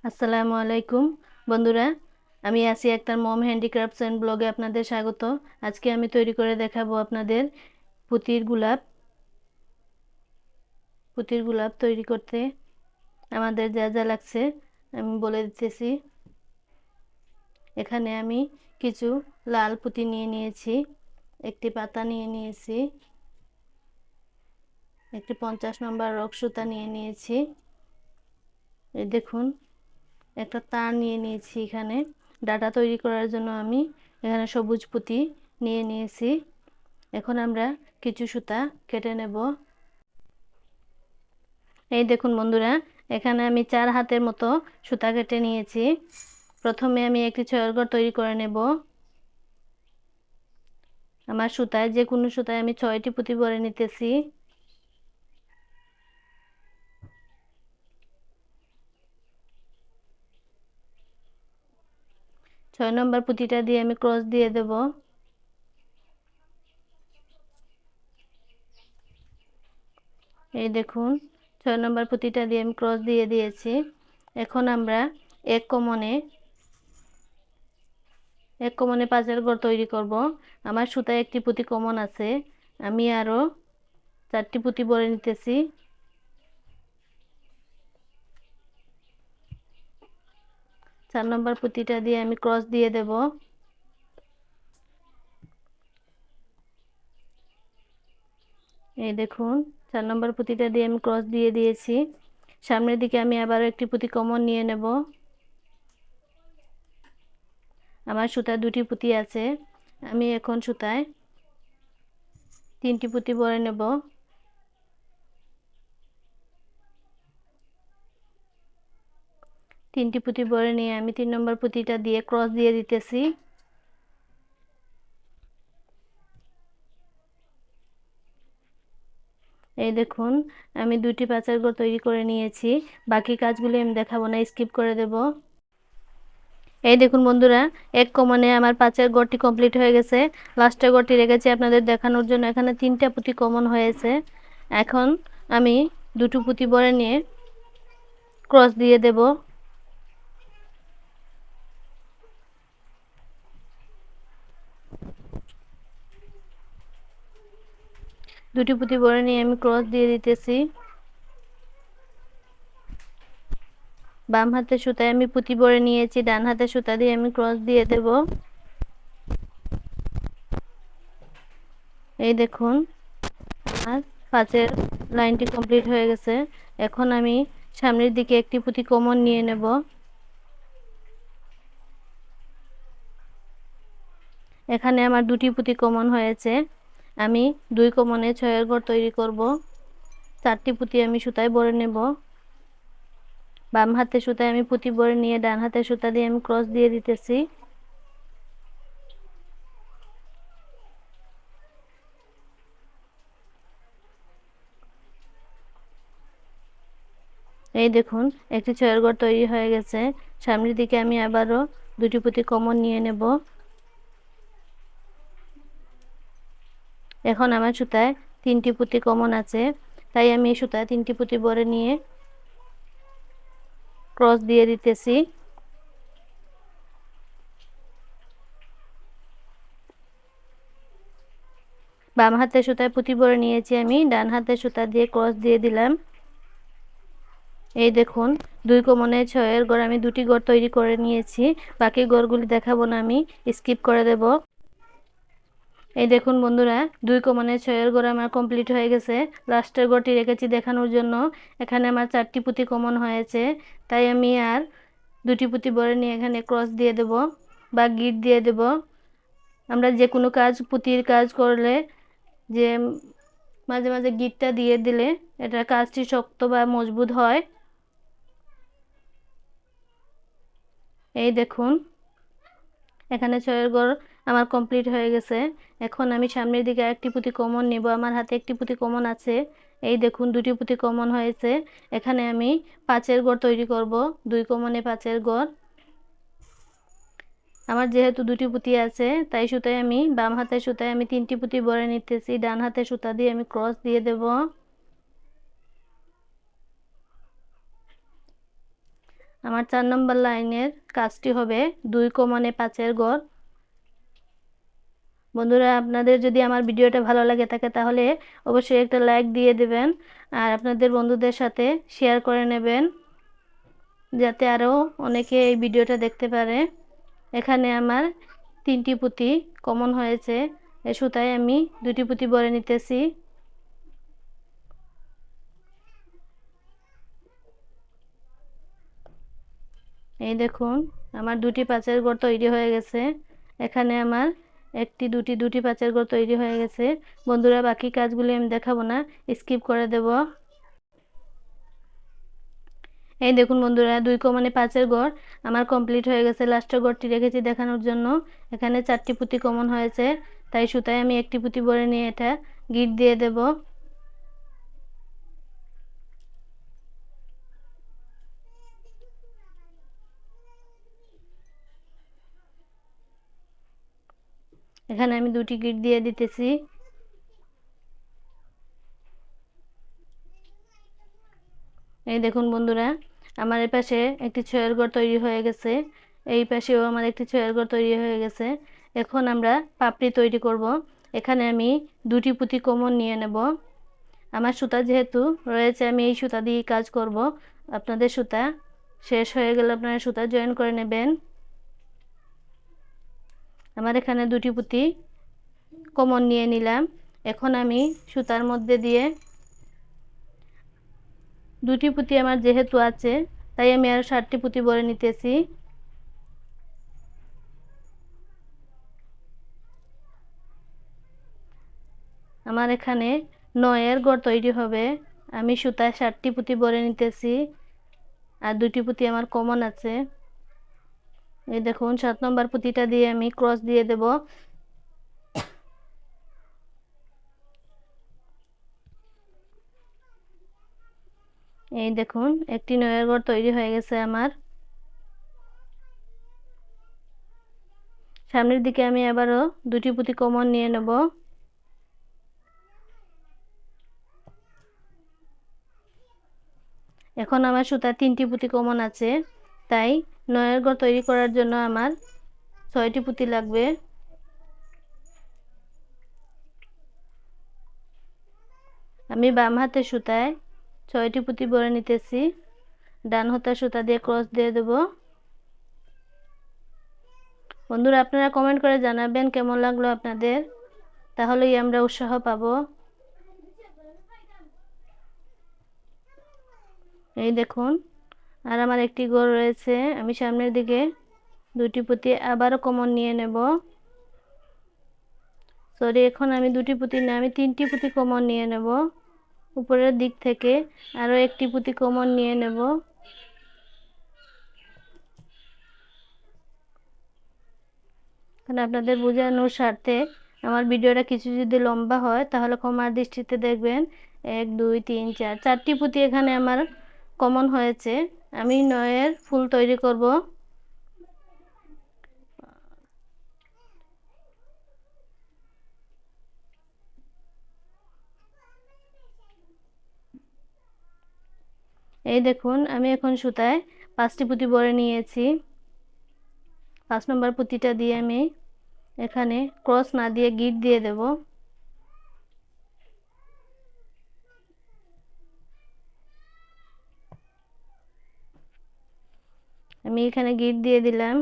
আসসালামু আলাইকুম বন্ধুরা, আমি আছি একটার মম হ্যান্ডিক্রাফটস এন্ড ব্লগে আপনাদের স্বাগত। আজকে আমি তৈরি করে দেখাবো আপনাদের পুতির গোলাপ। পুতির গোলাপ তৈরি করতে আমাদের যা যা লাগছে আমি বলে দিতেছি। এখানে আমি কিছু লাল পুঁতি নিয়ে নিয়েছি, একটি পাতা নিয়ে নিয়েছি, একটি 50 নম্বর রক সুতা নিয়ে নিয়েছি। এই দেখুন, একটা তার নিয়ে নিয়েছি। এখানে ডাটা তৈরি করার জন্য আমি এখানে সবুজ পুঁতি নিয়ে নিয়েছি। এখন আমরা কিছু সুতা কেটে নেব। এই দেখুন বন্ধুরা, এখানে আমি 4 হাতের মতো সুতা কেটে নিয়েছি। প্রথমে আমি একটি ছয়ের তৈরি করে নেব। আমার সুতায়, যে কোনো সুতায় আমি 6টি পুঁতি ভরে নিতেছি। ছয় নম্বর পুঁতিটা দিয়ে আমি ক্রস দিয়ে দেব। এই দেখুন, 6 নম্বর পুঁতিটা দিয়ে আমি ক্রস দিয়ে দিয়েছি। এখন আমরা এক কমনে 5-এর ঘর তৈরি করব। আমার সুতায় একটি পুঁতি কমন আছে, আমি আরো 4টি পুঁতি ভরে নিতেছি। 4 নম্বর পুঁতিটা দিয়ে আমি ক্রস দিয়ে দেব। এই দেখুন, 4 নম্বর পুঁতিটা দিয়ে আমি ক্রস দিয়ে দিয়েছি। সামনের দিকে আমি আবারও একটি পুঁতি কমন নিয়ে নেব। আমার সুতায় 2টি পুঁতি আছে, আমি এখন সুতায় 3টি পুঁতি ভরে নেব। 3টি পুঁতি ভরে নিয়ে আমি 3 নম্বর পুঁতিটা দিয়ে ক্রস দিয়ে দিতেছি। এই দেখুন, আমি 2টি পাঁচের ঘর তৈরি করে নিয়েছি। বাকি কাজগুলি আমি দেখাবো না, স্কিপ করে দেব। এই দেখুন বন্ধুরা, এক কমনে আমার 5-এর ঘরটি কমপ্লিট হয়ে গেছে। লাস্টের ঘরটি রেখেছি আপনাদের দেখানোর জন্য। এখানে 3টা পুঁতি কমন হয়েছে। এখন আমি 2টো পুঁতি ভরে নিয়ে ক্রস দিয়ে দেব। 2টি পুঁতি ভরে নিয়ে আমি ক্রস দিয়ে দিতেছি। বাম হাতের সুতায় আমি পুঁতি ভরে নিয়েছি, ডান হাতের সুতা দিয়ে আমি ক্রস দিয়ে দেব। এই দেখুন, আমার 5-এর লাইনটি কমপ্লিট হয়ে গেছে। এখন আমি সামনের দিকে একটি পুঁতি কমন নিয়ে নেব। এখানে আমার 2টি পুঁতি কমন হয়েছে। আমি 2 কমনে 6-এর ঘর তৈরি করব। 4টি পুঁতি আমি সুতায় ভরে নেব। বাম হাতের সুতায় আমি পুঁতি ভরে নিয়ে ডান হাতের সুতা দিয়ে আমি ক্রস দিয়ে দিতেছি। এই দেখুন, একটি 6-এর ঘর তৈরি হয়ে গেছে। সামনের দিকে আমি আবারও 2টি পুঁতি কমন নিয়ে নেব। এখন আমার সুতায় 3টি পুঁতি কমন আছে, তাই আমি এই সুতায় 3টি পুঁতি ভরে নিয়ে ক্রস দিয়ে দিতেছি। বাম হাতের সুতায় পুঁতি ভরে নিয়েছি, আমি ডান হাতের সুতা দিয়ে ক্রস দিয়ে দিলাম। এই দেখুন, 2 কমনে 6-এর ঘর আমি 2টি ঘর তৈরি করে নিয়েছি। বাকি ঘরগুলি দেখাবো না, আমি স্কিপ করে দেব। এই দেখুন বন্ধুরা, 2 কমনে 6-এর ঘর আমার কমপ্লিট হয়ে গেছে। লাস্টের ঘরটি রেখেছি দেখানোর জন্য। এখানে আমার 4টি পুঁতি কমন হয়েছে, তাই আমি আর 2টি পুঁতি ভরে নিয়ে এখানে ক্রস দিয়ে দেব বা গিট দিয়ে দেব। আমরা যে কোনো কাজ, পুঁতির কাজ করলে যে মাঝে মাঝে গিটটা দিয়ে দিলে এটা কাজটি শক্ত বা মজবুত হয়। এই দেখুন, এখানে 6-এর ঘর আমার কমপ্লিট হয়ে গেছে। এখন আমি সামনের দিকে একটি পুঁতি কমন নিব। আমার হাতে একটি পুঁতি কমন আছে। এই দেখুন, 2টি পুঁতি কমন হয়েছে। এখানে আমি 5-এর ঘর তৈরি করব। 2 কমনে 5-এর ঘর। আমার যেহেতু 2টি পুঁতি আছে, তাই সুতায় আমি বাম হাতের সুতায় আমি 3টি পুঁতি ভরে নিতেছি। ডান হাতের সুতা দিয়ে আমি ক্রস দিয়ে দেব। আমার 4 নম্বর লাইনের কাজটি হবে 2 কমানে 5-এর ঘর। বন্ধুরা, আপনাদের যদি আমার ভিডিওটা ভালো লাগে থাকে তাহলে অবশ্যই একটা লাইক দিয়ে দেবেন আর আপনাদের বন্ধুদের সাথে শেয়ার করে নেবেন, যাতে আরও অনেকে এই ভিডিওটা দেখতে পারে। এখানে আমার 3টি পুঁতি কমন হয়েছে। এই সুতায় আমি 2টি পুঁতি ভরে নিতেছি। এই দেখুন, আমার 2টি 5-এর ঘর তৈরি হয়ে গেছে। এখানে আমার 1টি 2টি 2টি 5-এর ঘর তৈরি হয়ে গেছে। বন্ধুরা, বাকি কাজগুলি আমি দেখাবো না, স্কিপ করে দেব। এই দেখুন বন্ধুরা, 2 কমানে 5-এর ঘর আমার কমপ্লিট হয়ে গেছে। লাস্টের ঘরটি রেখেছি দেখানোর জন্য। এখানে 4টি পুঁতি কমন হয়েছে, তাই সুতায় আমি 1টি পুঁতি ভরে নিয়ে এটা গিট দিয়ে দেব। এখানে আমি 2টি গিট দিয়ে দিতেছি। এই দেখুন বন্ধুরা, আমার এই পাশে একটি 6-এর ঘর তৈরি হয়ে গেছে। এই পাশেও আমার একটি 6-এর ঘর তৈরি হয়ে গেছে। এখন আমরা পাপড়ি তৈরি করব। এখানে আমি 2টি পুঁতি কমন নিয়ে নেব। আমার সুতা যেহেতু রয়েছে, আমি এই সুতা দিয়ে কাজ করব। আপনাদের সুতা শেষ হয়ে গেলে আপনারা সুতা জয়েন করে নেবেন। আমার এখানে 2টি পুঁতি কমন নিয়ে নিলাম। এখন আমি সুতার মধ্যে দিয়ে 2টি পুঁতি আমার যেহেতু আছে, তাই আমি আরও 7টি পুঁতি ভরে নিতেছি। আমার এখানে 9-এর ঘর তৈরি হবে। আমি সুতায় 7টি পুঁতি ভরে নিতেছি আর 2টি পুঁতি আমার কমন আছে। এই দেখুন, 7 নম্বর পুঁতিটা দিয়ে আমি ক্রস দিয়ে দেব। এই দেখুন, একটি 9-এর ঘর তৈরি হয়ে গেছে আমার। সামনের দিকে আমি আবারও 2টি পুঁতি কমন নিয়ে নেব। এখন আমার সুতার 3টি পুঁতি কমন আছে, তাই 9-এর ঘর তৈরি করার জন্য আমার 6টি পুঁতি লাগবে। আমি বাম হাতের সুতায় 6টি পুঁতি ভরে নিতেছি। ডান হাতের সুতা দিয়ে ক্রস দিয়ে দেব। বন্ধুরা, আপনারা কমেন্ট করে জানাবেন কেমন লাগলো আপনাদের, তাহলেই আমরা উৎসাহ পাবো। এই দেখুন, আর আমার একটি ঘর রয়েছে। আমি সামনের দিকে 2টি পুঁতি আবারও কমন নিয়ে নেব। সরি, এখন আমি 2টি পুঁতি না, আমি 3টি পুঁতি কমন নিয়ে নেব। উপরের দিক থেকে আরও একটি পুঁতি কমন নিয়ে নেব। কারণ আপনাদের বোঝানোর স্বার্থে আমার ভিডিওটা কিছু যদি লম্বা হয় তাহলে ক্ষমার দৃষ্টিতে দেখবেন। 1 2 3 4, 4টি পুঁতি এখানে আমার কমন হয়েছে। আমি 9-এর ফুল তৈরি করব। এই দেখুন, আমি এখন সুতায় 5টি পুঁতি ভরে নিয়েছি। 5 নম্বর পুঁতিটা দিয়ে আমি এখানে ক্রস না দিয়ে গিট দিয়ে দেব। আমি এখানে গিট দিয়ে দিলাম।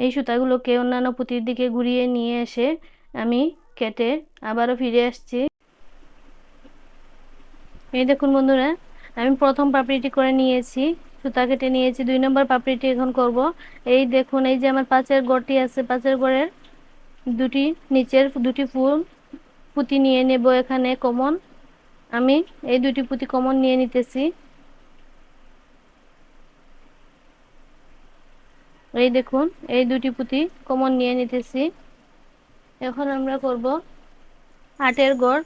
এই সুতাগুলোকে অন্যান্য পুঁতির দিকে ঘুরিয়ে নিয়ে এসে আমি কেটে আবারও ফিরে আসছি। এই দেখুন বন্ধুরা, আমি প্রথম পাপড়িটি করে নিয়েছি, সুতা কেটে নিয়েছি। 2 নম্বর পাপড়িটি এখন করব। এই দেখুন, এই যে আমার 5-এর ঘরটি আছে, 5-এর ঘরের নিচের 2টি ফুল পুঁতি নিয়ে নেব। এখানে কমন আমি এই 2টি পুঁতি কমন নিয়ে নিতেছি। এই দেখুন, এই 2টি পুঁতি কমন নিয়ে নিতেছি। এখন আমরা করব 8-এর ঘর।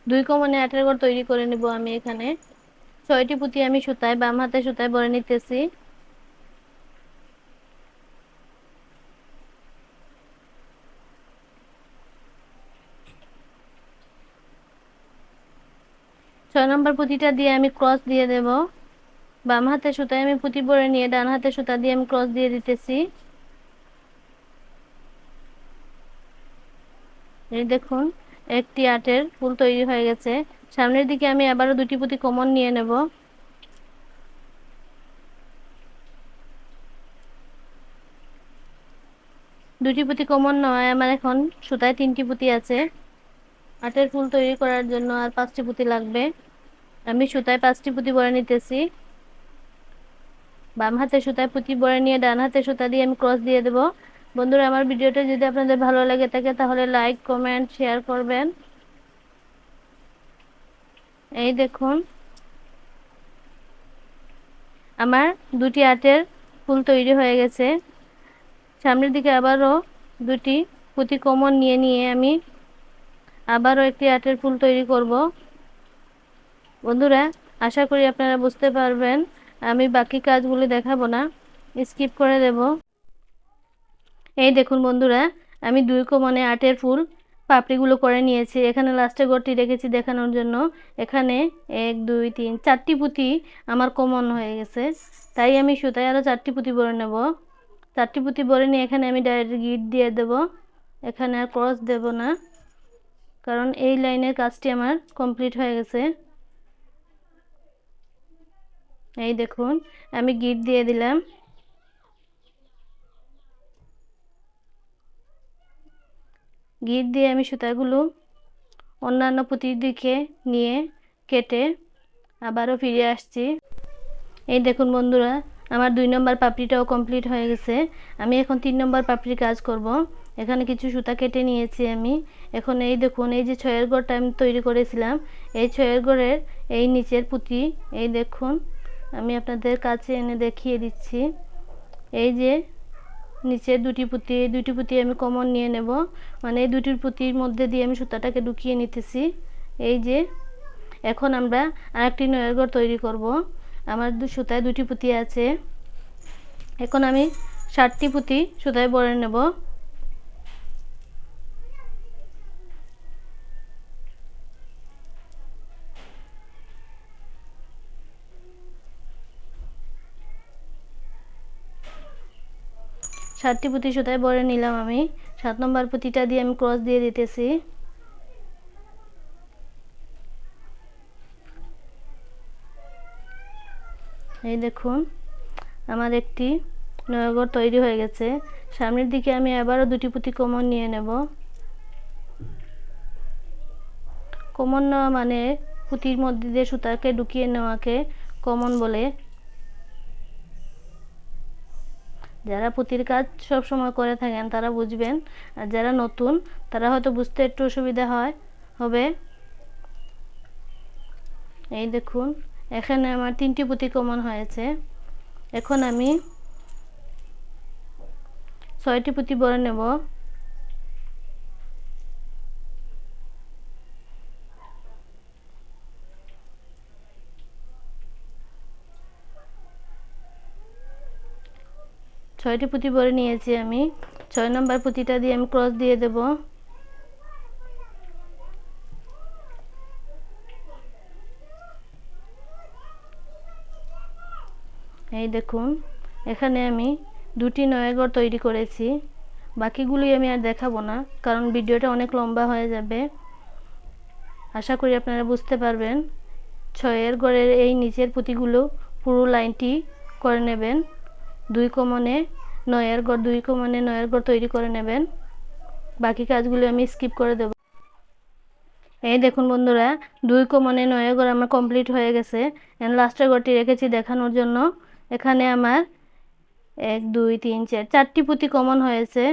2 কমনে 8-এর ঘর তৈরি করে নেব। আমি এখানে 6টি পুঁতি আমি সুতায় বাম হাতে সুতায় ভরে নিতেছি। 6 নম্বর পুঁতিটা দিয়ে আমি ক্রস দিয়ে দেব। বাম হাতের সুতায় আমি পুঁতি ভরে নিয়ে ডান হাতের সুতা দিয়ে আমি ক্রস দিয়ে দিতেছি। এই দেখুন একটি আটের ফুল তৈরি হয়ে গেছে। সামনের দিকে আমি আবারও দুটি পুঁতি কমন নিয়ে নেব। দুটি পুঁতি কমন নয়, আমার এখন সুতায় 3টি পুঁতি আছে। আটের ফুল তৈরি করার জন্য আর 5টি পুঁতি লাগবে। আমি সুতায় 5টি পুঁতি ভরে নিতেছি। বাম হাতের সুতায় পুঁতি ভরে নিয়ে ডান হাতের সুতা দিয়ে আমি ক্রস দিয়ে দেব। বন্ধুরা, আমার ভিডিওটা যদি আপনাদের ভালো লাগে থাকে তাহলে লাইক, কমেন্ট, শেয়ার করবেন। এই দেখুন আমার দুটি আটের ফুল তৈরি হয়ে গেছে। সামনের দিকে আবারও দুটি পুঁতি কমন নিয়ে আমি আবারও একটি আটের ফুল তৈরি করব। বন্ধুরা, আশা করি আপনারা বুঝতে পারবেন। আমি বাকি কাজগুলি দেখাবো না, স্কিপ করে দেব। এই দেখুন বন্ধুরা, আমি 2 কোণে আটের ফুল পাপড়িগুলো করে নিয়েছি। এখানে লাস্টে ঘরটি রেখেছি দেখানোর জন্য। এখানে 1 2 3 4টি পুঁতি আমার কমন হয়ে গেছে, তাই আমি সুতায় আরও 4টি পুঁতি ভরে নেব। 4টি পুঁতি ভরে নিয়ে এখানে আমি ডাইরেক্ট গিট দিয়ে দেব। এখানে আর ক্রস দেব না, কারণ এই লাইনের কাজটি আমার কমপ্লিট হয়ে গেছে। এই দেখুন আমি গিট দিয়ে দিলাম। গিট দিয়ে আমি সুতাগুলো অন্যান্য পুঁতির দিকে নিয়ে কেটে আবারও ফিরে আসছি। এই দেখুন বন্ধুরা, আমার 2 নম্বর পাপড়িটাও কমপ্লিট হয়ে গেছে। আমি এখন 3 নম্বর পাপড়ির কাজ করব। এখানে কিছু সুতা কেটে নিয়েছি আমি। এখন এই দেখুন, এই যে 6 ঘরটা আমি তৈরি করেছিলাম, এই 6 ঘরের এই নিচের পুঁতি, এই দেখুন আমি আপনাদের কাছে এনে দেখিয়ে দিচ্ছি। এই যে নিচের দুটি পুঁতি আমি কমন নিয়ে নেব। মানে এই দুটির পুঁতির মধ্যে দিয়ে আমি সুতাটাকে ঢুকিয়ে নিতেছি। এই যে এখন আমরা আরেকটি নয়ের ঘর তৈরি করব। আমার সুতায় দুটি পুঁতি আছে। এখন আমি 60টি পুঁতি সুতায় ভরে নেব। ষাটটি পুঁতি সুতায় ভরে নিলাম আমি। 7 নম্বর পুঁতিটা দিয়ে আমি ক্রস দিয়ে দিতেছি। এই দেখুন আমার একটি নয়ঘর তৈরি হয়ে গেছে। সামনের দিকে আমি আবারও দুটি পুঁতি কমন নিয়ে নেব। কমন নেওয়া মানে পুঁতির মধ্যে দিয়ে সুতাকে ঢুকিয়ে নেওয়াকে কমন বলে। যারা পুঁতির কাজ সব সময় করে থাকেন তারা বুঝবেন, আর যারা নতুন তারা হয়তো বুঝতে একটু অসুবিধা হবে। এই দেখুন এখানে আমার 3টি পুঁতি কমন হয়েছে। এখন আমি 6টি পুঁতি ভরে নেব। ছয়টি পুঁতি ভরে নিয়েছি আমি। 6 নম্বর পুঁতিটা দিয়ে আমি ক্রস দিয়ে দেব। এই দেখুন এখানে আমি দুটি নয়ঘর তৈরি করেছি। বাকিগুলি আমি আর দেখাবো না, কারণ ভিডিওটা অনেক লম্বা হয়ে যাবে। আশা করি আপনারা বুঝতে পারবেন। 6 ঘরের এই নিচের পুঁতিগুলো পুরো লাইনটি করে নেবেন। 2 কোণে 9 ঘর তৈরি করে নেবেন। বাকি কাজগুলো আমি স্কিপ করে দেব। এই দেখুন বন্ধুরা, 2 কোণে 9 ঘর আমার কমপ্লিট হয়ে গেছে। লাস্টের ঘরটি রেখেছি দেখানোর জন্য। এখানে আমার 1 2 3 4 4টি পুঁতি কমন হয়েছে।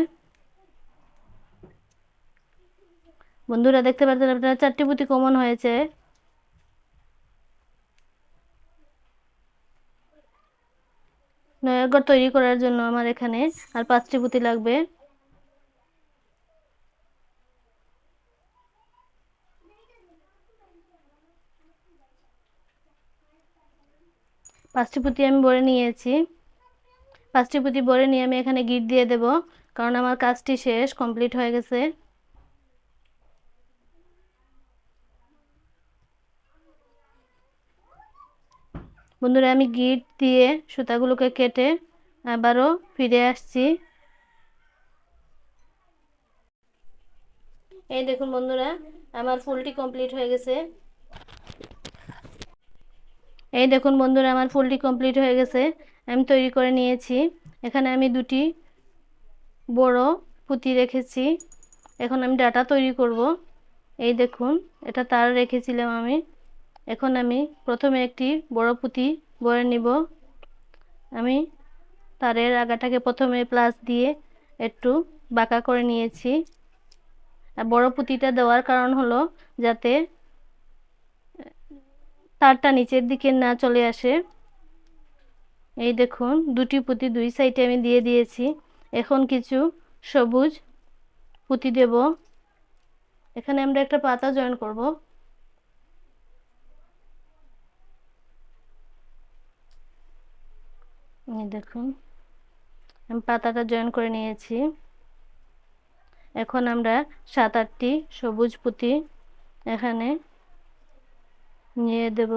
বন্ধুরা দেখতে পাচ্ছেন আপনারা 4টি পুঁতি কমন হয়েছে। নয়াগড় তৈরি করার জন্য আমার এখানে আর 5টি পুঁতি লাগবে। পাঁচটি পুঁতি আমি ভরে নিয়েছি। 5টি পুঁতি ভরে নিয়ে আমি এখানে গিট দিয়ে দেব, কারণ আমার কাজটি শেষ, কমপ্লিট হয়ে গেছে। বন্ধুরা আমি গিট দিয়ে সুতাগুলোকে কেটে আবারও ফিরে আসছি। এই দেখুন বন্ধুরা আমার ফুলটি কমপ্লিট হয়ে গেছে। এই দেখুন বন্ধুরা আমার ফুলটি কমপ্লিট হয়ে গেছে, আমি তৈরি করে নিয়েছি। এখানে আমি দুটি বড় পুঁতি রেখেছি। এখন আমি ডাটা তৈরি করব। এই দেখুন এটা তার রেখেছিলাম আমি। এখন আমি প্রথমে একটি বড় পুঁতি বরে নিব। আমি তারের আগাটাকে প্রথমে প্লাস দিয়ে একটু বাঁকা করে নিয়েছি। আর বড় পুঁতিটা দেওয়ার কারণ হলো যাতে তারটা নিচের দিকে না চলে আসে। এই দেখুন দুটি পুঁতি দুই সাইডে আমি দিয়ে দিয়েছি। এখন কিছু সবুজ পুঁতি দেব। এখানে আমরা একটা পাতা জয়েন করব। এই দেখুন আমি পাতাটা জয়েন করে নিয়েছি। এখন আমরা 7-8টি সবুজ পুঁতি এখানে নিয়ে দেব।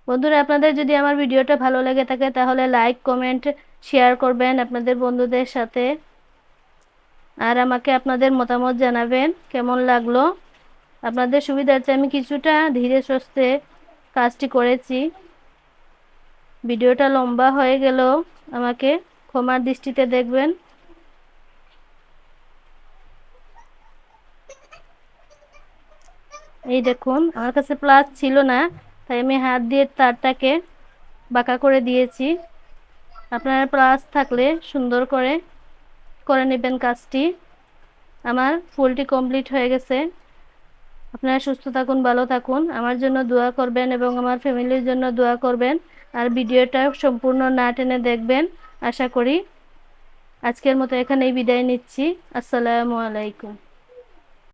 বন্ধুরা আপনাদের যদি আমার ভিডিওটা ভালো লেগে থাকে তাহলে লাইক কমেন্ট শেয়ার করবেন আপনাদের বন্ধুদের সাথে, আর আমাকে আপনাদের মতামত জানাবেন কেমন লাগলো। আপনাদের সুবিধার্থে আমি কিছুটা ধীরে সুস্থে কাজটি করেছি। ভিডিওটা লম্বা হয়ে গেলেও আমাকে ক্ষমার দৃষ্টিতে দেখবেন। এই দেখুন আমার কাছে প্লাস ছিল না, তাই আমি হাত দিয়ে তারটাকে বাঁকা করে দিয়েছি। আপনারা প্লাস থাকলে সুন্দর করে করে নেবেন কাজটি। আমার ফুলটি কমপ্লিট হয়ে গেছে। আপনারা সুস্থ থাকুন, ভালো থাকুন, আমার জন্য দোয়া করবেন এবং আমার ফ্যামিলির জন্য দোয়া করবেন। আর ভিডিওটা সম্পূর্ণ না টেনে দেখবেন আশা করি। আজকের মতো এখানেই বিদায় নিচ্ছি। আসসালামু আলাইকুম।